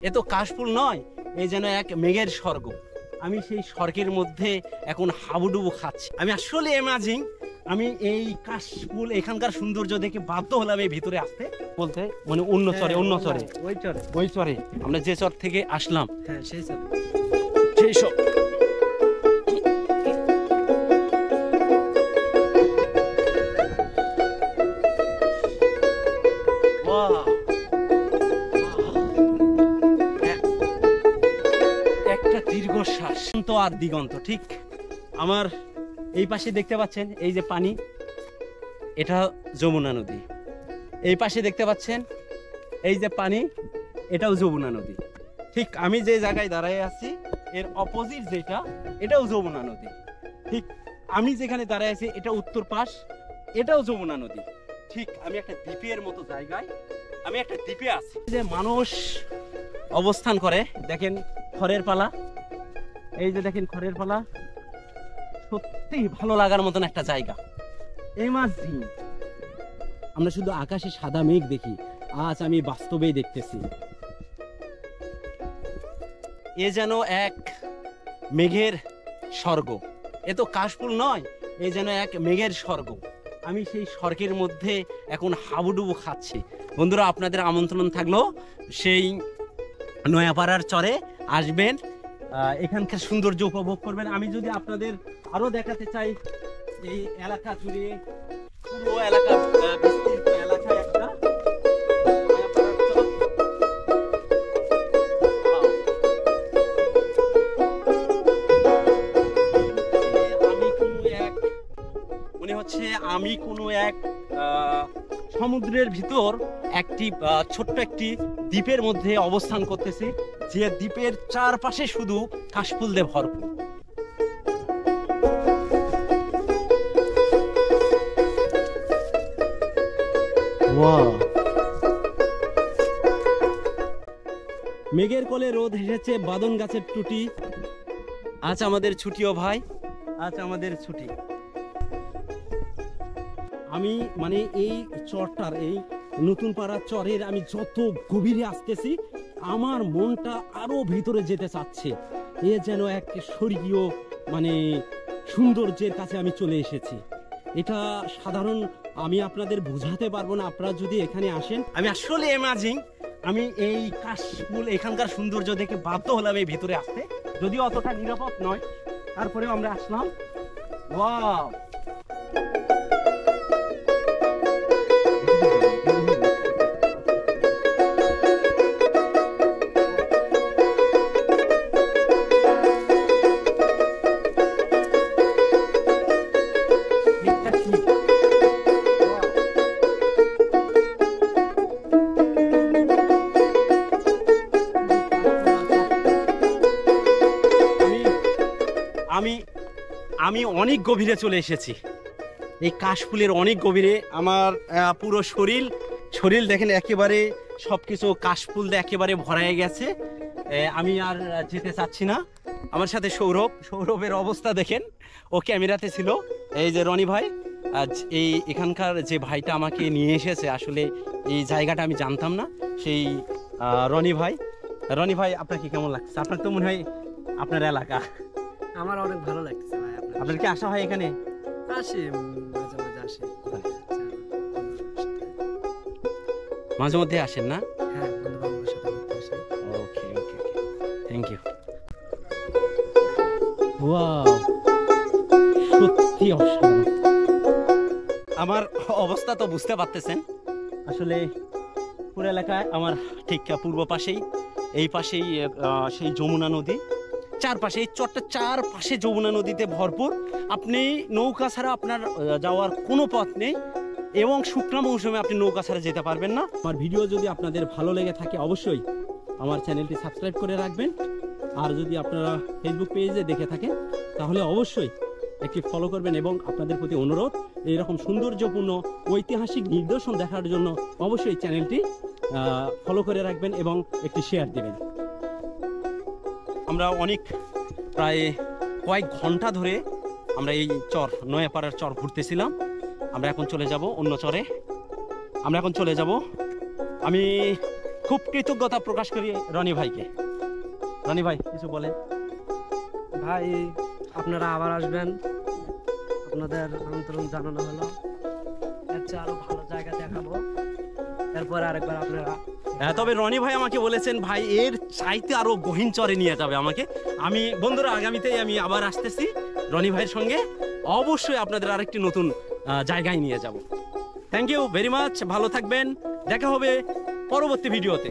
এ তো কাশফুল নয়, এই যেন এক মেঘের স্বর্গ। আমি সেই স্বর্গের মধ্যে এখন হাবুডুবু খাচ্ছি। আমি আসলে ইমাজিন আমি এই কাশফুল এখানকার সৌন্দর্য দেখে বাধ্য হলাম এই ভিতরে আসতে, বলতে মানে অন্য চরে ওই চরে আমরা যে চর থেকে আসলাম, হ্যাঁ সেই চর, সেই সব একটা দীর্ঘশ্বাস তো আর দিগন্ত। ঠিক আমার এই পাশে দেখতে পাচ্ছেন এই যে পানি, এটা যমুনা নদী। এই পাশে দেখতে পাচ্ছেন এই যে পানি, এটাও যমুনা নদী। ঠিক আমি যে জায়গায় দাঁড়ায় আছি এর অপোজিট যেটা, এটাও যমুনা নদী। ঠিক আমি যেখানে দাঁড়ায় আছি এটা উত্তর পাশ, এটাও যমুনা নদী। ঠিক আমি একটা দ্বীপের মতো জায়গায়, আমি একটা দ্বীপে আছি। যে মানুষ অবস্থান করে, দেখেন খড়ের পালা, এই যে দেখেন খড়ের পালা, সত্যি ভালো লাগার মতন একটা জায়গা। এই মাস দিন আমরা শুধু আকাশে সাদা মেঘ দেখি, আজ আমি বাস্তবেই দেখতেছি এ যেন এক মেঘের স্বর্গ। এ তো কাশফুল নয়, এ যেন এক মেঘের স্বর্গ। আমি সেই স্বর্গের মধ্যে এখন হাবুডুবু খাচ্ছি। বন্ধুরা, আপনাদের আমন্ত্রণ থাকলো সেই নয়াপাড়ার চরে আসবেন, এখানকার সৌন্দর্য উপভোগ করবেন। আমি যদি আপনাদের আরো দেখাতে চাই, এই এলাকা জুড়ে পুরো এলাকা বিস্তৃত এলাকা একটা নয়াপাড়ার চর। মনে হচ্ছে আমি কোনো এক সমুদ্রের ভিতর একটি ছোট্ট একটি দ্বীপের মধ্যে অবস্থান করতেছি, যে দ্বীপের চারপাশে শুধু কাশফুল দিয়ে ভরপুর। মেঘের কোলে রোদ হেসেছে, বাদন গাছের টুটি। আজ আমাদের ছুটিও ভাই, আজ আমাদের ছুটি। আমি মানে এই চরটার, এই নতুন পাড়ার চরের আমি যত গভীরে আসতেছি আমার মনটা আরো ভিতরে যেতে চাচ্ছে। এ যেন এক স্বর্গীয় মানে সৌন্দর্যের কাছে আমি চলে এসেছি। এটা সাধারণ আমি আপনাদের বোঝাতে পারবো না, আপনারা যদি এখানে আসেন। আমি আসলে ইমাজিন আমি এই কাশফুল এখানকার সৌন্দর্য দেখে বাধ্য হলাম এই ভিতরে আসতে, যদিও অতটা নিরাপদ নয়, তারপরেও আমরা আসলাম। ওয়াও, আমি অনেক গভীরে চলে এসেছি, এই কাশফুলের অনেক গভীরে। আমার পুরো শরীর দেখেন একেবারে সবকিছু কাশফুল দিয়ে একেবারে ভরায় গেছে। আমি আর যেতে চাচ্ছি না। আমার সাথে সৌরভের অবস্থা দেখেন, ও ক্যামেরাতে ছিল। এই যে রনি ভাই, আজ এই এখানকার যে ভাইটা আমাকে নিয়ে এসেছে, আসলে এই জায়গাটা আমি জানতাম না, সেই রনি ভাই আপনাকে কেমন লাগছে? আপনার তো মনে হয় আপনার এলাকা। আমার অনেক ভালো লাগতেছে ভাই। আপনার কি আসা হয় এখানে? আসি, মাঝে মাঝে আসি। মাঝে মধ্যে আসেন না? হ্যাঁ, বন্ধু বান্ধবের সাথে ঘুরতে আসি। ওকে, থ্যাংক ইউ। ওয়াও, সত্যি অসাধারণ। আমার অবস্থা তো বুঝতে পারতেছেন, আসলে পুরো এলাকায় আমার ঠিক পূর্ব পাশেই, এই পাশেই সেই যমুনা নদী, চারপাশে এই চরটা চারপাশে যমুনা নদীতে ভরপুর। আপনি নৌকা ছাড়া আপনার যাওয়ার কোনো পথ নেই, এবং শুকনা মৌসুমে আপনি নৌকা ছাড়া যেতে পারবেন না। আমার ভিডিও যদি আপনাদের ভালো লেগে থাকে অবশ্যই আমার চ্যানেলটি সাবস্ক্রাইব করে রাখবেন। আর যদি আপনারা ফেসবুক পেজে দেখে থাকেন তাহলে অবশ্যই একটি ফলো করবেন, এবং আপনাদের প্রতি অনুরোধ, এইরকম সৌন্দর্যপূর্ণ ঐতিহাসিক নিদর্শন দেখার জন্য অবশ্যই চ্যানেলটি ফলো করে রাখবেন এবং একটি শেয়ার দেবেন। আমরা প্রায় কয়েক ঘন্টা ধরে আমরা এই চর, নয়াপাড়ার চর ঘুরতেছিলাম। আমরা এখন চলে যাব অন্য চরে। আমি খুব কৃতজ্ঞতা প্রকাশ করি রনি ভাইকে। রনি ভাই কিছু বলেন। ভাই আপনারা আবার আসবেন, আপনাদের আমন্ত্রণ জানানো হলো। এর চেয়ে আরো ভালো জায়গা দেখাবো, এরপর আরেকবার আপনারা। তবে রনি ভাই আমাকে বলেছেন ভাই এর চাইতে আরো গহীন চরে নিয়ে যাবে আমাকে। আমি বন্ধুরা আগামীতেই আমি আবার আসতেছি রনি ভাইয়ের সঙ্গে, অবশ্যই আপনাদের আরেকটি নতুন জায়গায় নিয়ে যাব। থ্যাংক ইউ ভেরি মাচ, ভালো থাকবেন, দেখা হবে পরবর্তী ভিডিওতে।